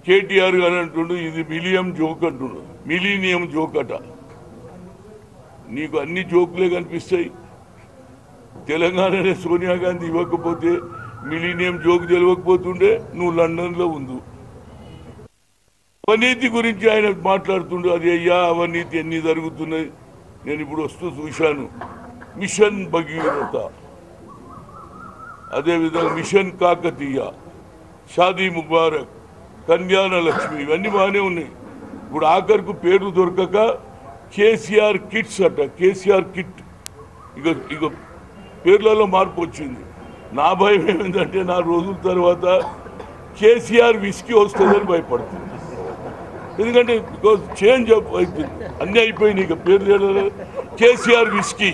కేటీఆర్ గారు అంటుండు ఇది మిలియం జోక్ అంటుండు, మిలీనియం జోక్ అట. నీకు అన్ని జోకులే కనిపిస్తాయి. తెలంగాణనే సోనియా గాంధీ ఇవ్వకపోతే మిలీనియం జోక్ తెలియకపోతుండే నువ్వు లండన్లో ఉండు. అవినీతి గురించి ఆయన మాట్లాడుతుండు. అది అయ్యా అవినీతి ఎన్ని జరుగుతున్నాయి, నేను ఇప్పుడు వస్తూ చూశాను. మిషన్ భగీరథ, అదేవిధంగా మిషన్ కాకతీయ, షాదీ ముబారక్, కళ్యాణ లక్ష్మి, ఇవన్నీ బాగానే ఉన్నాయి. ఇప్పుడు ఆఖరికి పేర్లు దొరకక కేసీఆర్ కిట్స్ అట, కేసీఆర్ కిట్. ఇక పేర్లలో మార్పు వచ్చింది. నా భయం ఏమిటంటే 4 రోజుల తర్వాత కేసీఆర్ విస్కీ వస్తుందని భయపడుతుంది. ఎందుకంటే బికాజ్ చేంజ్ అయిపోయింది, అన్నీ అయిపోయినాయి. ఇక పేర్లు కేసీఆర్ విస్కీ